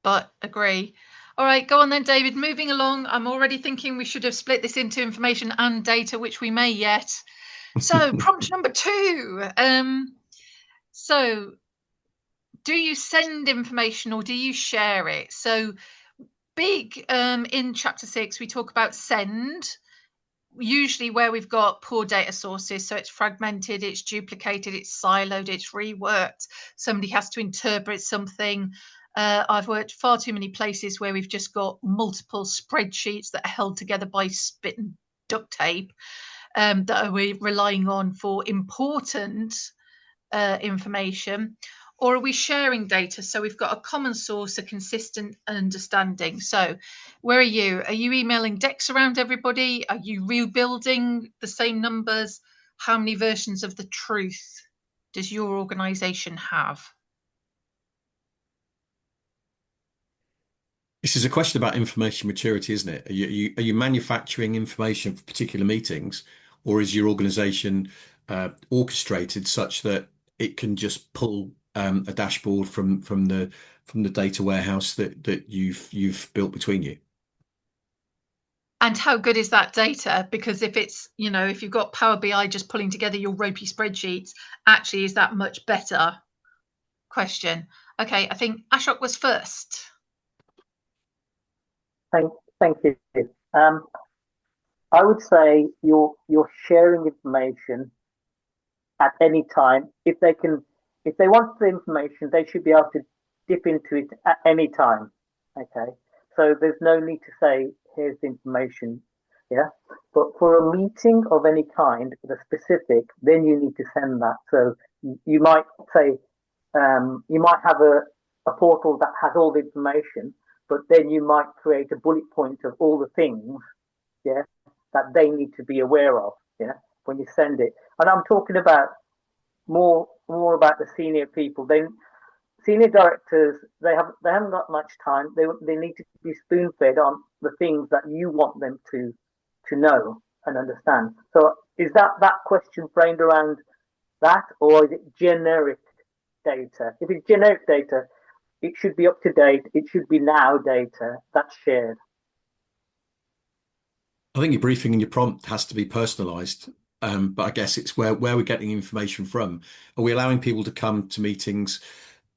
but agree. All right, go on then, David. Moving along, I'm already thinking we should have split this into information and data, which we may yet. So, prompt number 2. So, do you send information or do you share it? So, big in chapter 6, we talk about send, usually where we've got poor data sources. So it's fragmented, it's duplicated, it's siloed, it's reworked. Somebody has to interpret something. I've worked far too many places where we've just got multiple spreadsheets that are held together by spit and duct tape, that we're relying on for important information. Or are we sharing data? So we've got a common source, a consistent understanding. So where are you? Are you emailing decks around everybody? Are you rebuilding the same numbers? How many versions of the truth does your organization have? This is a question about information maturity, isn't it? Are you manufacturing information for particular meetings, or is your organization orchestrated such that it can just pull a dashboard from the data warehouse that you've built between you? And how good is that data? Because if it's, if you've got Power BI just pulling together your ropey spreadsheets, actually, is that much better? Question. Okay, I think Ashok was first. Thank, thank you. Um, I would say you're sharing information at any time. If they want the information, they should be able to dip into it at any time. Okay, so there's no need to say here's the information. Yeah, but for a meeting of any kind, the specific, then you need to send that. So you might say you might have a portal that has all the information, but then you might create a bullet point of all the things, yeah, that they need to be aware of, yeah, when you send it. And I'm talking about more about the senior people. Senior directors, they haven't got much time. They need to be spoon fed on the things that you want them to know and understand. So is that question framed around that, or is it generic data? If it's generic data, it should be up to date. It should be now data that's shared. I think your briefing and your prompt has to be personalized. But I guess it's where we're getting information from. Are we allowing people to come to meetings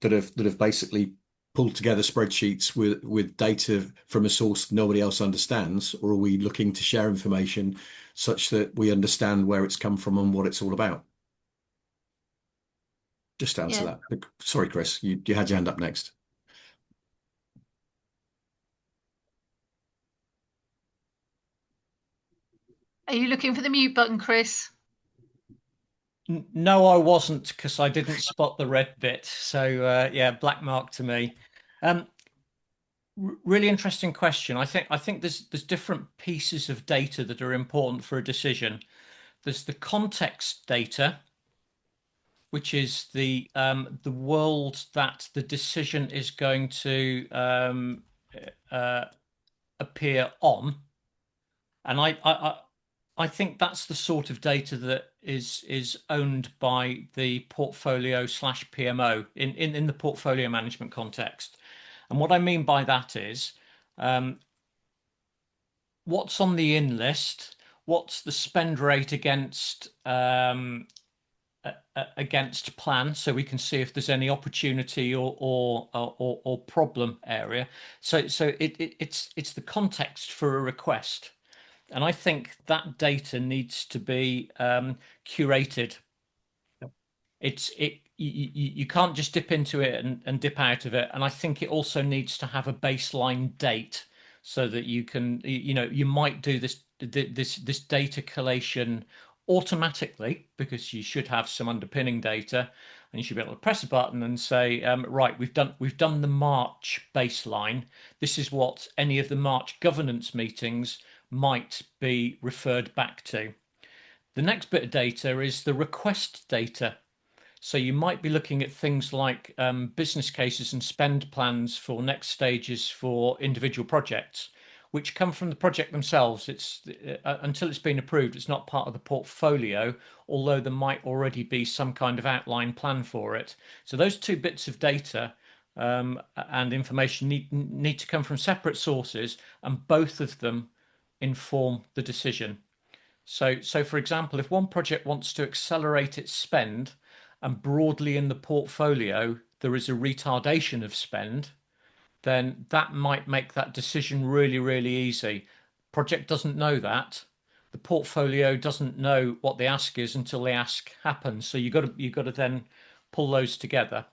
that have basically pulled together spreadsheets with data from a source nobody else understands, or are we looking to share information such that we understand where it's come from and what it's all about? Just to answer Yeah. that. Sorry, Chris, you had your hand up next. Are you looking for the mute button, Chris? No, I wasn't, because I didn't spot the red bit. So yeah, black mark to me. Really interesting question. I think there's different pieces of data that are important for a decision. There's the context data, which is the world that the decision is going to uh, appear on, and I think that's the sort of data that is owned by the portfolio slash PMO in the portfolio management context. And what I mean by that is um, what's on the in list, what's the spend rate against plan, so we can see if there's any opportunity or problem area. So it's the context for a request. And I think that data needs to be curated. You can't just dip into it and dip out of it. And I think it also needs to have a baseline date so that you can, you might do this data collation automatically, because you should have some underpinning data, and you should be able to press a button and say, right, we've done the March baseline. This is what any of the March governance meetings might be referred back to. The next bit of data is the request data. So you might be looking at things like business cases and spend plans for next stages for individual projects, which come from the project themselves. It's until it's been approved, it's not part of the portfolio, although there might already be some kind of outline plan for it. So those two bits of data and information need to come from separate sources, and both of them inform the decision. So for example, if one project wants to accelerate its spend and broadly in the portfolio there is a retardation of spend, then that might make that decision really, really easy. Project doesn't know that. The portfolio doesn't know what the ask is until the ask happens. So you've got to then pull those together.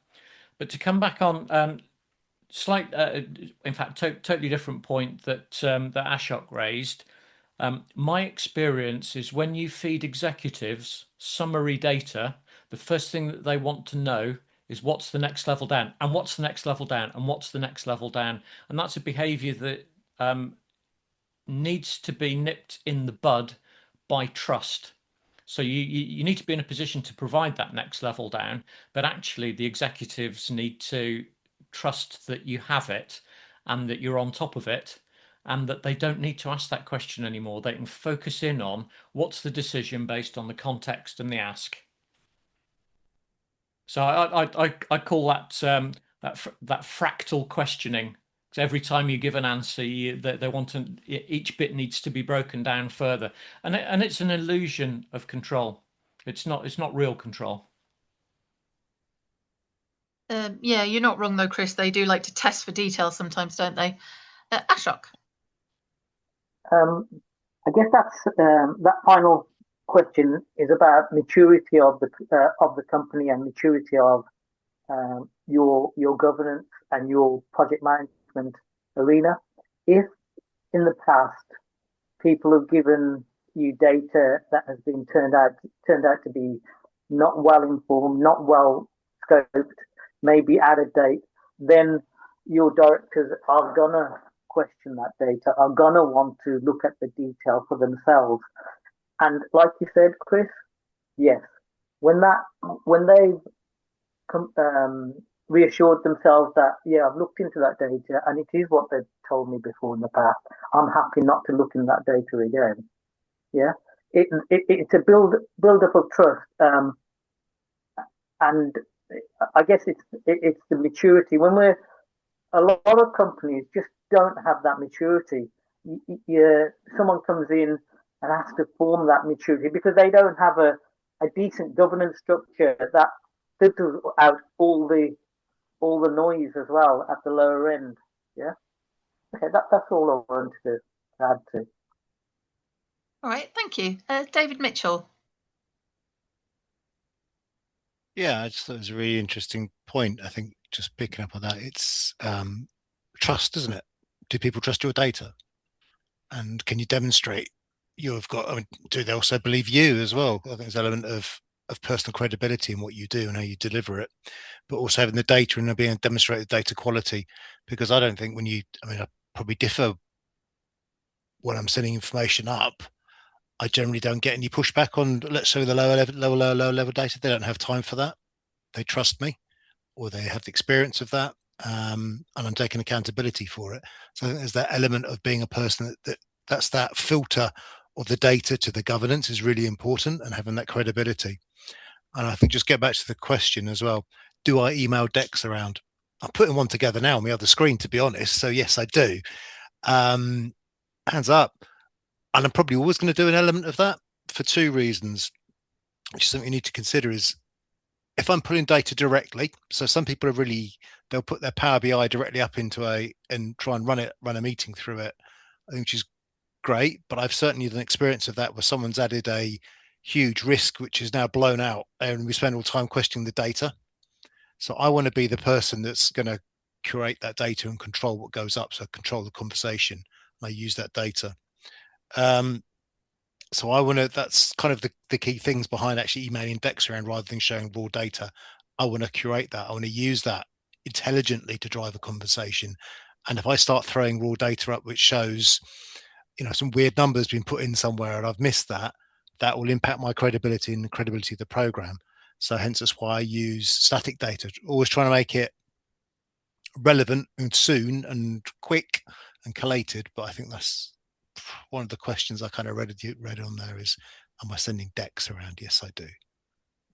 But to come back on in fact, totally different point that Ashok raised. My experience is when you feed executives summary data, the first thing that they want to know is what's the next level down, and what's the next level down, and what's the next level down. And that's a behavior that needs to be nipped in the bud by trust. So you need to be in a position to provide that next level down, but actually the executives need to trust that you have it and that you're on top of it, and that they don't need to ask that question anymore. They can focus in on what's the decision based on the context and the ask. So I call that that fractal questioning. Because every time you give an answer, they want to, each bit needs to be broken down further, and it's an illusion of control. It's not real control. Yeah, you're not wrong though, Chris. They do like to test for details sometimes, don't they? Ashok. I guess that's that final question is about maturity of the company and maturity of your governance and your project management arena. If in the past people have given you data that has been turned out to be not well informed, not well scoped, maybe out of date, then your directors are gonna question that data, are gonna want to look at the detail for themselves. And like you said, Chris, yes, when they've reassured themselves that, yeah, I've looked into that data and it is what they've told me before in the past, I'm happy not to look in that data again. Yeah, it's a build up of trust, and I guess it's the maturity. When we're a lot of companies just don't have that maturity. Someone comes in and has to form that maturity because they don't have a decent governance structure that filters out all the noise as well at the lower end. Yeah. Okay, that's all I wanted to add to. All right, thank you. David Mitchell. Yeah, I just thought it was a really interesting point. I think just picking up on that, it's trust, isn't it? Do people trust your data? And can you demonstrate you've got, I mean, do they also believe you as well? I think there's an element of personal credibility in what you do and how you deliver it, but also having the data and being able to demonstrate the data quality. Because I don't think I probably differ when I'm sending information up. I generally don't get any pushback on, let's say, the lower level data. They don't have time for that. They trust me, or they have the experience of that, and I'm taking accountability for it. So I think there's that element of being a person that's that filter of the data to the governance is really important, and having that credibility. And I think just get back to the question as well. Do I email decks around? I'm putting one together now on the other screen, to be honest. So yes, I do. Hands up. And I'm probably always going to do an element of that for two reasons, which is something you need to consider is if I'm pulling data directly. So some people are they'll put their Power BI directly up into and try and run a meeting through it, I think, which is great. But I've certainly had an experience of that where someone's added a huge risk, which is now blown out, and we spend all the time questioning the data. So I want to be the person that's going to curate that data and control what goes up. So control the conversation. I use that data. So I want to, that's kind of the key things behind actually emailing decks around rather than showing raw data. I want to curate that. I want to use that intelligently to drive a conversation. And if I start throwing raw data up, which shows, some weird numbers being put in somewhere and I've missed that, that will impact my credibility and the credibility of the program. So hence that's why I use static data, always trying to make it relevant and soon and quick and collated. But I think that's one of the questions I kind of read on there is, am I sending decks around? Yes, I do.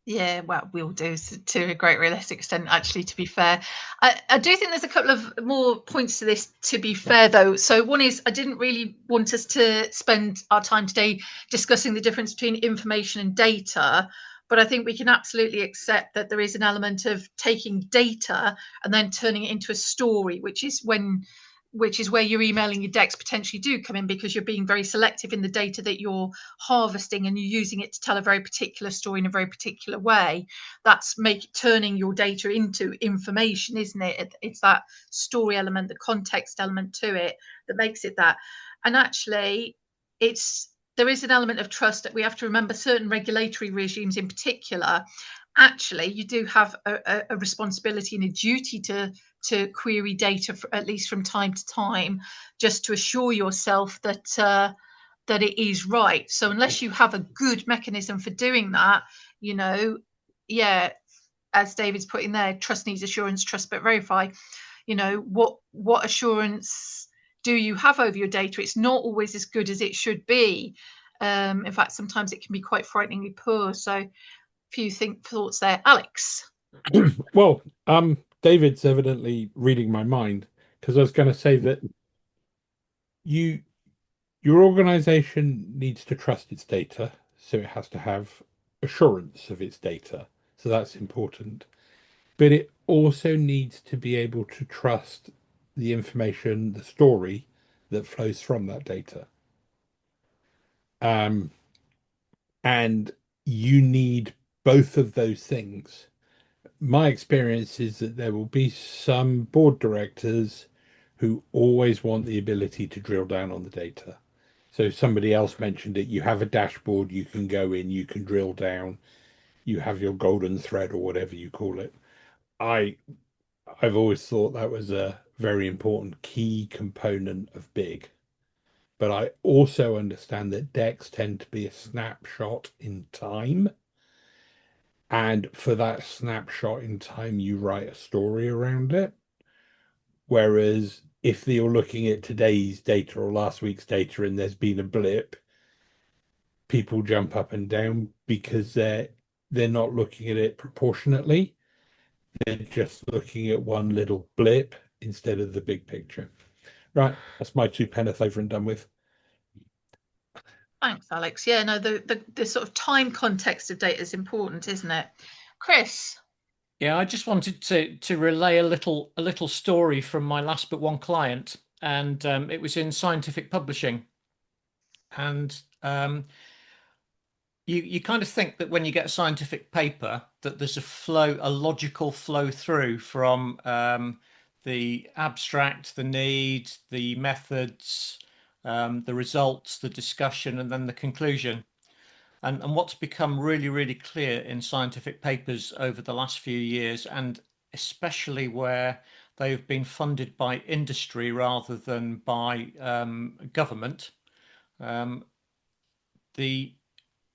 Yeah, well, we'll do to a great realistic extent, actually, to be fair. I do think there's a couple of more points to this, to be fair, though. So one is, I didn't really want us to spend our time today discussing the difference between information and data, but I think we can absolutely accept that there is an element of taking data and then turning it into a story, which is where your emailing your decks potentially do come in, because you're being very selective in the data that you're harvesting and you're using it to tell a very particular story in a very particular way. That's turning your data into information, isn't it? It's that story element, the context element to it that makes it that. And actually, there is an element of trust that we have to remember. Certain regulatory regimes in particular, actually, you do have a responsibility and a duty to query data, at least from time to time, just to assure yourself that that it is right. So unless you have a good mechanism for doing that, yeah, as David's put in there, trust needs assurance, trust but verify. What assurance do you have over your data? It's not always as good as it should be. In fact, sometimes it can be quite frighteningly poor. So few thoughts there. Alex. Well, David's evidently reading my mind, because I was going to say that your organization needs to trust its data, so it has to have assurance of its data. So that's important. But it also needs to be able to trust the information, the story that flows from that data. And you need both of those things. My experience is that there will be some board directors who always want the ability to drill down on the data. So somebody else mentioned it. You have a dashboard, you can go in, you can drill down, you have your golden thread or whatever you call it. I've always thought that was a very important key component of Big. But I also understand that decks tend to be a snapshot in time. And for that snapshot in time, you write a story around it. Whereas if you're looking at today's data or last week's data and there's been a blip, people jump up and down because they're not looking at it proportionately. They're just looking at one little blip instead of the big picture. Right, that's my two penneth over and done with. Thanks, Alex. Yeah, no, the sort of time context of data is important, isn't it? Chris. Yeah, I just wanted to relay a little story from my last but one client, and it was in scientific publishing. And you kind of think that when you get a scientific paper that there's a logical flow through from the abstract, the need, the methods, the results, the discussion, and then the conclusion. And what's become really, really clear in scientific papers over the last few years, and especially where they've been funded by industry rather than by government, the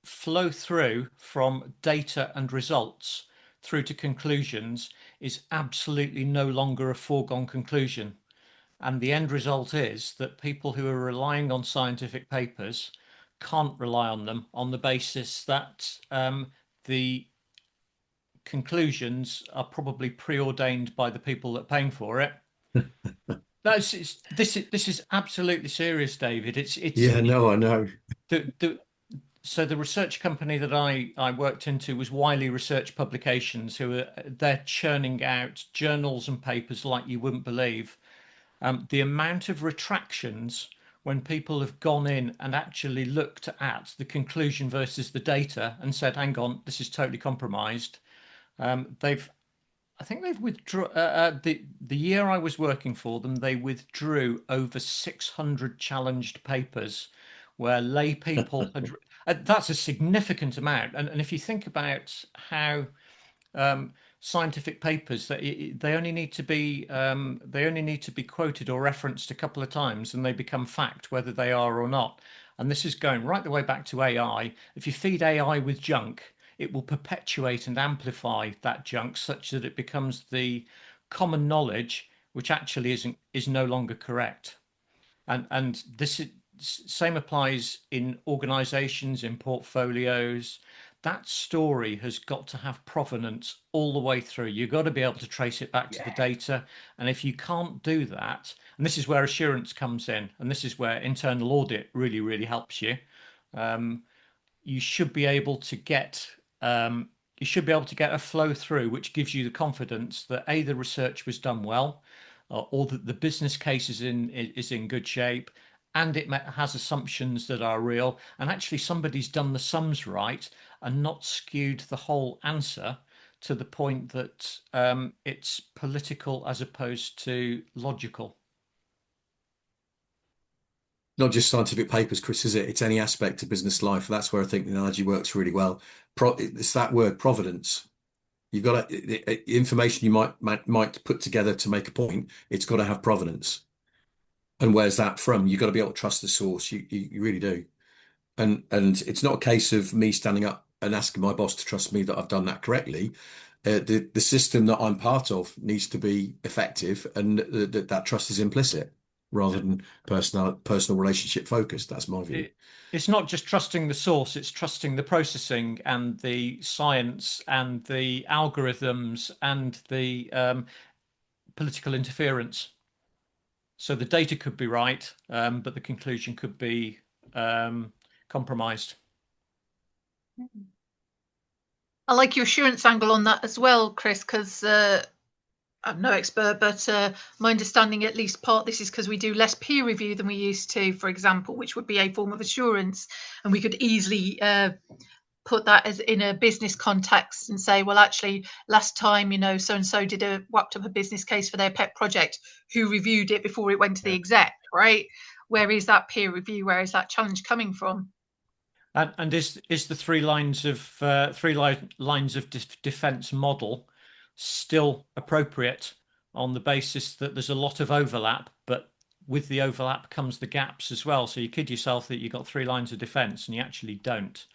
flow through from data and results through to conclusions is absolutely no longer a foregone conclusion. And the end result is that people who are relying on scientific papers can't rely on them on the basis that the conclusions are probably preordained by the people that are paying for it. This is absolutely serious, David. Yeah, no, I know. So the research company that I worked into was Wiley Research Publications, they're churning out journals and papers like you wouldn't believe. The amount of retractions when people have gone in and actually looked at the conclusion versus the data and said, hang on, this is totally compromised. I think they've withdrawn the year I was working for them, they withdrew over 600 challenged papers where lay people had that's a significant amount. And if you think about how scientific papers that they only need to be quoted or referenced a couple of times and they become fact whether they are or not. And this is going right the way back to AI. If you feed AI with junk, it will perpetuate and amplify that junk such that it becomes the common knowledge which actually is no longer correct. And this is, same applies in organizations, in portfolios. that story has got to have provenance all the way through. You've got to be able to trace it back to the data. And if you can't do that, and this is where assurance comes in, and this is where internal audit really, really helps you. You should be able to get a flow through which gives you the confidence that A, the research was done well, or that the business case is in good shape, and it has assumptions that are real, and actually somebody's done the sums right and not skewed the whole answer to the point that it's political as opposed to logical. Not just scientific papers, Chris, is it? It's any aspect of business life. That's where I think the analogy works really well. It's that word, provenance. You've got information you might put together to make a point. It's got to have provenance. And where's that from? You've got to be able to trust the source. You really do. And it's not a case of me standing up and asking my boss to trust me that I've done that correctly. The system that I'm part of needs to be effective, and that trust is implicit rather than personal relationship focused. That's my view. It's not just trusting the source, it's trusting the processing and the science and the algorithms and the political interference. So the data could be right, but the conclusion could be compromised. I like your assurance angle on that as well, Chris, because I'm no expert, but my understanding, at least part this is because we do less peer review than we used to, for example, which would be a form of assurance. And we could easily put that as in a business context and say, well, actually, last time, so and so whacked up a business case for their pet project, who reviewed it before it went to the exec, right? Where is that peer review? Where is that challenge coming from? And is the three lines of defense model still appropriate on the basis that there's a lot of overlap, but with the overlap comes the gaps as well? So you kid yourself that you've got 3 lines of defense and you actually don't.